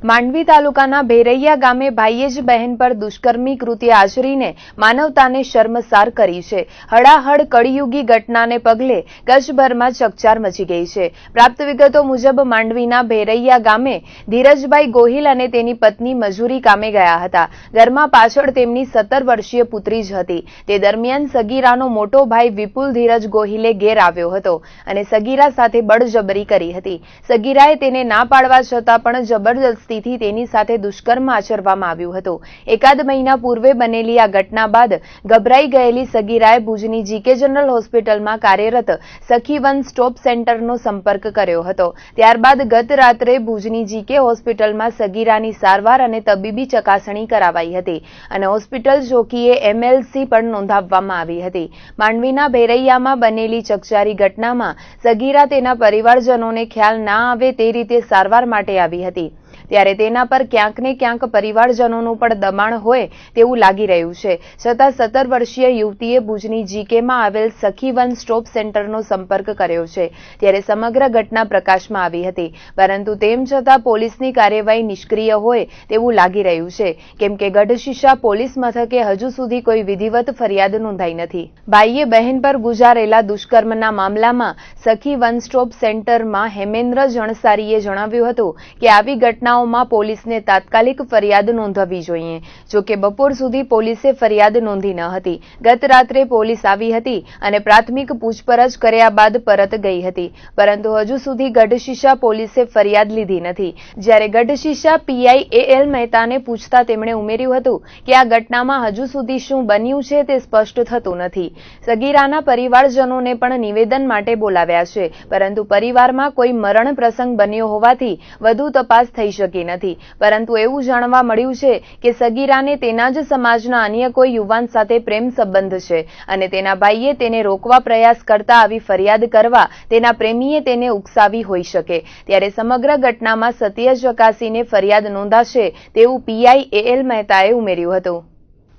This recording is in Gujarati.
માંડવી તાલુકાના ભેરૈયા ગામે ભાઈએ જ બહેન પર દુષ્કર્મી કૃત્ય આચરીને માનવતાને શર્મસાર કરી છે. હડાહડ કળિયુગી ઘટનાને પગલે કચ્છભરમાં ચકચાર મચી ગઈ છે. પ્રાપ્ત વિગતો મુજબ માંડવીના ભેરૈયા ગામે ધીરજભાઈ ગોહિલ અને તેની પત્ની મજૂરી કામે ગયા હતા. ઘરમાં પાછળ તેમની 17 વર્ષીય પુત્રી જ હતી. તે દરમિયાન સગીરાનો મોટો ભાઈ વિપુલ ધીરજ ગોહિલે ઘેર આવ્યો હતો અને સગીરા સાથે બળજબરી કરી હતી. સગીરાએ તેને ના પાડવા છતાં પણ જબરદસ્તી તેની સાથે દુષ્કર્મ આચરવામાં આવ્યું હતું. એકાદ મહિના પૂર્વે બનેલી આ ઘટના બાદ ગભરાઈ ગયેલી સગીરાએ ભુજની જીકે જનરલ હોસ્પિટલમાં કાર્યરત સખી વન સ્ટોપ સેન્ટરનો સંપર્ક કર્યો હતો. ત્યારબાદ ગત રાત્રે ભુજની જીકે હોસ્પિટલમાં સગીરાની સારવાર અને તબીબી ચકાસણી કરાવાઈ હતી અને હોસ્પિટલ ચોકીએ MLC પણ નોંધાવવામાં આવી હતી. માંડવીના ભેરૈયામાં બનેલી ચકચારી ઘટનામાં સગીરા તેના પરિવારજનોને ખ્યાલ ના આવે તે રીતે સારવાર માટે આવી હતી. ત્યારે તેના પર ક્યાંક ને ક્યાંક પરિવારજનોનું પણ દબાણ હોય તેવું લાગી રહ્યું છે. છતાં 17 વર્ષીય યુવતીએ ભુજની જીકેમાં આવેલ સખી વન સ્ટોપ સેન્ટરનો સંપર્ક કર્યો છે. ત્યારે સમગ્ર ઘટના પ્રકાશમાં આવી હતી. પરંતુ તેમ છતાં પોલીસની કાર્યવાહી નિષ્ક્રિય હોય તેવું લાગી રહ્યું છે, કેમ કે ગઢશીશા પોલીસ મથકે હજુ સુધી કોઈ વિધિવત ફરિયાદ નોંધાઈ નથી. ભાઈએ બહેન પર ગુજારેલા દુષ્કર્મના મામલામાં સખી વન સ્ટોપ સેન્ટરમાં હેમેન્દ્ર જણસારીએ જણાવ્યું હતું કે આવી ઘટનાઓમાં પોલીસને તાત્કાલિક ફરિયાદ નોંધવી જોઈએ. જોકે બપોર સુધી પોલીસે ફરિયાદ નોંધી ન હતી. ગત રાત્રે પોલીસ આવી હતી અને પ્રાથમિક પૂછપરછ કર્યા બાદ પરત ગઈ હતી. પરંતુ હજુ સુધી ગઢશીશા પોલીસે ફરિયાદ લીધી નથી. જ્યારે ગઢશીશા PI AL મહેતાને પૂછતા તેમણે ઉમેર્યું હતું કે આ ઘટનામાં હજુ સુધી શું બન્યું છે તે સ્પષ્ટ થતું નથી. સગીરાના પરિવારજનોને પણ નિવેદન માટે બોલાવ્યા છે, પરંતુ પરિવારમાં કોઈ મરણ પ્રસંગ બન્યો હોવાથી વધુ તપાસ થઈ શકી નથી. પરંતુ એવું જાણવા મળ્યું છે કે સગીરાને તેના જ સમાજના અન્ય કોઈ યુવાન સાથે પ્રેમ સંબંધ છે અને તેના ભાઈએ તેને રોકવા પ્રયાસ કરતા આવી ફરિયાદ કરવા તેના પ્રેમીએ તેને ઉકસાવી હોઈ શકે. ત્યારે સમગ્ર ઘટનામાં સત્ય ચકાસીને ફરિયાદ નોંધાશે તેવું PI AL મહેતાએ ઉમેર્યું હતું.